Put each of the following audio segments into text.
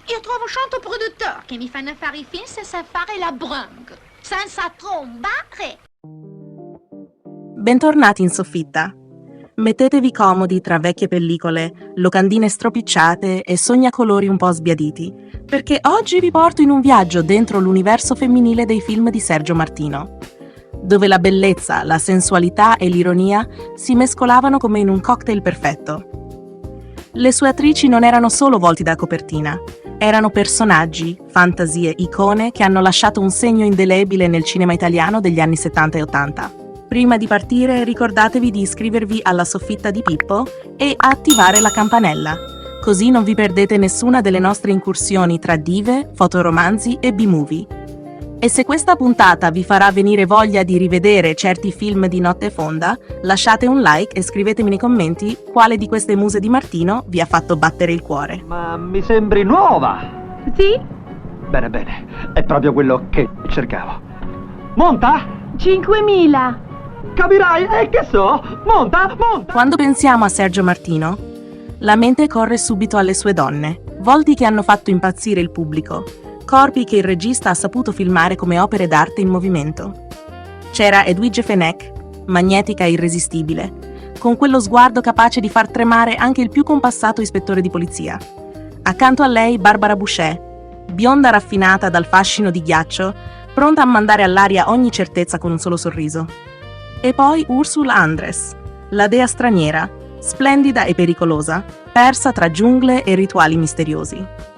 Io trovo 100 produttori che mi fanno fare i film senza fare la brung, senza trombare. Bentornati in soffitta. Mettetevi comodi tra vecchie pellicole, locandine stropicciate e sognacolori un po' sbiaditi, perché oggi vi porto in un viaggio dentro l'universo femminile dei film di Sergio Martino, dove la bellezza, la sensualità e l'ironia si mescolavano come in un cocktail perfetto. Le sue attrici non erano solo volti da copertina, erano personaggi, fantasie, icone che hanno lasciato un segno indelebile nel cinema italiano degli anni 70 e 80. Prima di partire ricordatevi di iscrivervi alla soffitta di Pippo e attivare la campanella, così non vi perdete nessuna delle nostre incursioni tra dive, fotoromanzi e B-movie. E se questa puntata vi farà venire voglia di rivedere certi film di notte fonda, lasciate un like e scrivetemi nei commenti quale di queste muse di Martino vi ha fatto battere il cuore. Ma mi sembri nuova! Sì? Bene, bene, è proprio quello che cercavo. Monta! 5.000! Capirai, che so? Monta, monta! Quando pensiamo a Sergio Martino, la mente corre subito alle sue donne, volti che hanno fatto impazzire il pubblico, corpi che il regista ha saputo filmare come opere d'arte in movimento. C'era Edwige Fenech, magnetica e irresistibile, con quello sguardo capace di far tremare anche il più compassato ispettore di polizia. Accanto a lei Barbara Bouchet, bionda raffinata dal fascino di ghiaccio, pronta a mandare all'aria ogni certezza con un solo sorriso. E poi Ursula Andress, la dea straniera, splendida e pericolosa, persa tra giungle e rituali misteriosi.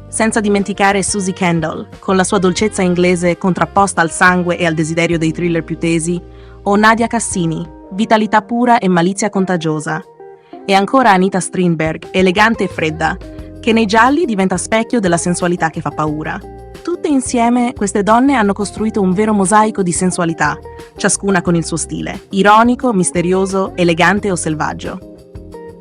Senza dimenticare Susie Kendall, con la sua dolcezza inglese contrapposta al sangue e al desiderio dei thriller più tesi, o Nadia Cassini, vitalità pura e malizia contagiosa. E ancora Anita Strindberg, elegante e fredda, che nei gialli diventa specchio della sensualità che fa paura. Tutte insieme queste donne hanno costruito un vero mosaico di sensualità, ciascuna con il suo stile, ironico, misterioso, elegante o selvaggio.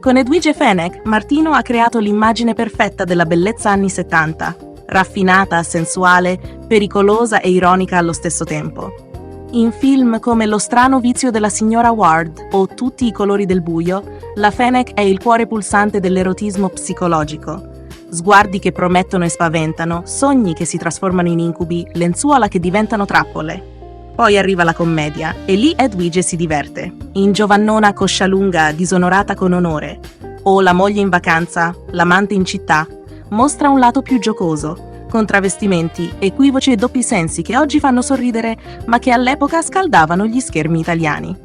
Con Edwige Fenech, Martino ha creato l'immagine perfetta della bellezza anni 70, raffinata, sensuale, pericolosa e ironica allo stesso tempo. In film come Lo strano vizio della signora Ward o Tutti i colori del buio, la Fenech è il cuore pulsante dell'erotismo psicologico. Sguardi che promettono e spaventano, sogni che si trasformano in incubi, lenzuola che diventano trappole. Poi arriva la commedia, e lì Edwige si diverte. In Giovannona Coscialunga, disonorata con onore, o La moglie in vacanza, L'amante in città, mostra un lato più giocoso, con travestimenti, equivoci e doppi sensi che oggi fanno sorridere, ma che all'epoca scaldavano gli schermi italiani.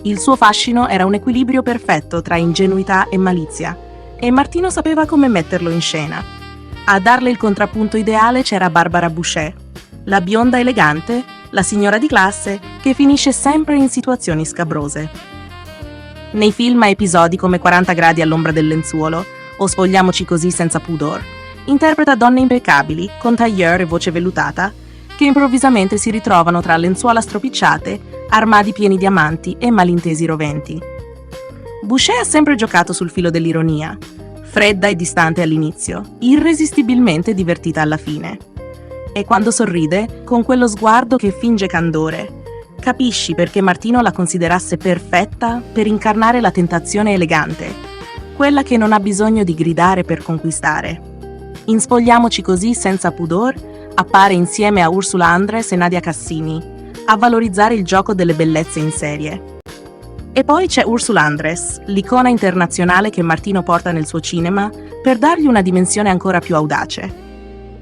Il suo fascino era un equilibrio perfetto tra ingenuità e malizia, e Martino sapeva come metterlo in scena. A darle il contrappunto ideale c'era Barbara Bouchet, la bionda elegante, la signora di classe che finisce sempre in situazioni scabrose. Nei film a episodi come 40 gradi all'ombra del lenzuolo o Spogliamoci così senza pudor, interpreta donne impeccabili, con tailleur e voce vellutata, che improvvisamente si ritrovano tra lenzuola stropicciate, armadi pieni di amanti e malintesi roventi. Bouchet ha sempre giocato sul filo dell'ironia, fredda e distante all'inizio, irresistibilmente divertita alla fine. E quando sorride, con quello sguardo che finge candore, capisci perché Martino la considerasse perfetta per incarnare la tentazione elegante, quella che non ha bisogno di gridare per conquistare. In Spogliamoci così senza pudor appare insieme a Ursula Andress e Nadia Cassini, a valorizzare il gioco delle bellezze in serie. E poi c'è Ursula Andress, l'icona internazionale che Martino porta nel suo cinema per dargli una dimensione ancora più audace.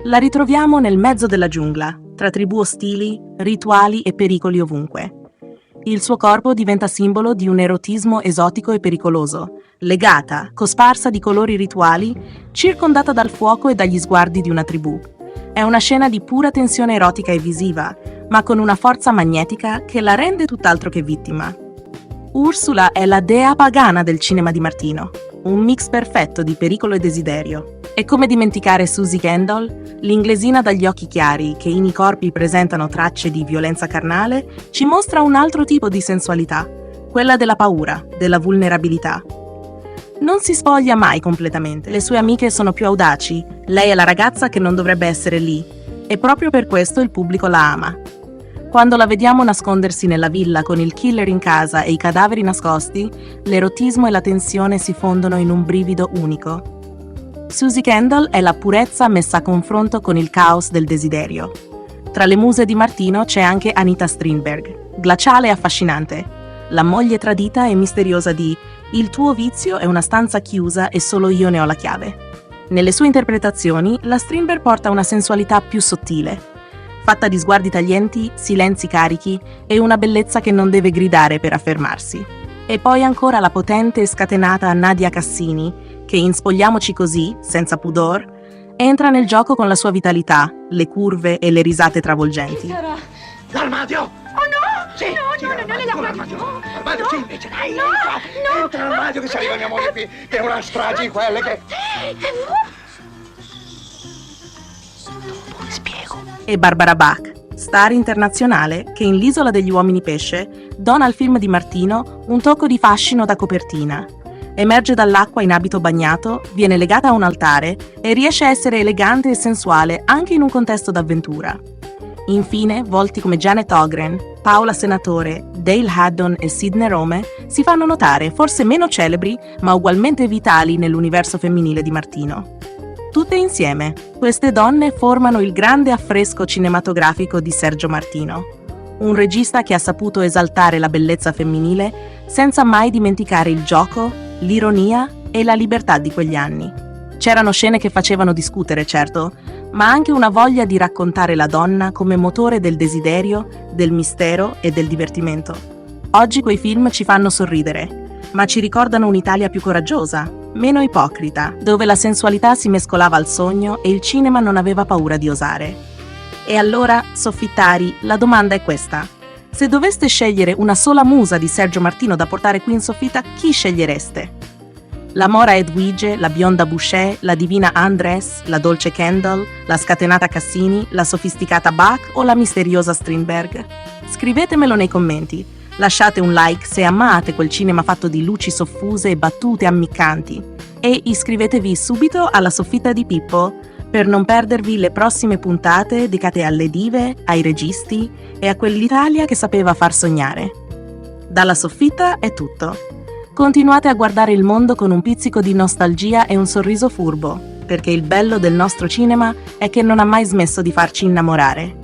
La ritroviamo nel mezzo della giungla, tra tribù ostili, rituali e pericoli ovunque. Il suo corpo diventa simbolo di un erotismo esotico e pericoloso, legata, cosparsa di colori rituali, circondata dal fuoco e dagli sguardi di una tribù. È una scena di pura tensione erotica e visiva, ma con una forza magnetica che la rende tutt'altro che vittima. Ursula è la dea pagana del cinema di Martino, un mix perfetto di pericolo e desiderio. E come dimenticare Susie Kendall, l'inglesina dagli occhi chiari che in i corpi presentano tracce di violenza carnale, ci mostra un altro tipo di sensualità, quella della paura, della vulnerabilità. Non si spoglia mai completamente, le sue amiche sono più audaci, lei è la ragazza che non dovrebbe essere lì, e proprio per questo il pubblico la ama. Quando la vediamo nascondersi nella villa con il killer in casa e i cadaveri nascosti, l'erotismo e la tensione si fondono in un brivido unico. Susie Kendall è la purezza messa a confronto con il caos del desiderio. Tra le muse di Martino c'è anche Anita Strindberg, glaciale e affascinante, la moglie tradita e misteriosa di "Il tuo vizio è una stanza chiusa e solo io ne ho la chiave". Nelle sue interpretazioni, la Strindberg porta una sensualità più sottile, fatta di sguardi taglienti, silenzi carichi e una bellezza che non deve gridare per affermarsi. E poi ancora la potente e scatenata Nadia Cassini, che in Spogliamoci così, senza pudor, entra nel gioco con la sua vitalità, le curve e le risate travolgenti. L'armadio! Oh no! Sì, no, sì, no, non è l'armadio! L'armadio, No, sì, invece, dai, no, entra! no. Entra nell'armadio che ci arriva mia moglie qui, che è una strage in quelle che... E Barbara Bach, star internazionale che in L'isola degli uomini pesce dona al film di Martino un tocco di fascino da copertina. Emerge dall'acqua in abito bagnato, viene legata a un altare e riesce a essere elegante e sensuale anche in un contesto d'avventura. Infine, volti come Janet Ogren, Paola Senatore, Dale Haddon e Sidney Rome si fanno notare, forse meno celebri, ma ugualmente vitali nell'universo femminile di Martino. Tutte insieme, queste donne formano il grande affresco cinematografico di Sergio Martino, un regista che ha saputo esaltare la bellezza femminile senza mai dimenticare il gioco, l'ironia e la libertà di quegli anni. C'erano scene che facevano discutere, certo, ma anche una voglia di raccontare la donna come motore del desiderio, del mistero e del divertimento. Oggi quei film ci fanno sorridere, ma ci ricordano un'Italia più coraggiosa, meno ipocrita, dove la sensualità si mescolava al sogno e il cinema non aveva paura di osare. E allora, soffittari, la domanda è questa. Se doveste scegliere una sola musa di Sergio Martino da portare qui in soffitta, chi scegliereste? La mora Edwige, la bionda Boucher, la divina Andress, la dolce Kendall, la scatenata Cassini, la sofisticata Bach o la misteriosa Strindberg? Scrivetemelo nei commenti. Lasciate un like se amate quel cinema fatto di luci soffuse e battute ammiccanti. E iscrivetevi subito alla Soffitta di Pippo per non perdervi le prossime puntate dedicate alle dive, ai registi e a quell'Italia che sapeva far sognare. Dalla Soffitta è tutto. Continuate a guardare il mondo con un pizzico di nostalgia e un sorriso furbo, perché il bello del nostro cinema è che non ha mai smesso di farci innamorare.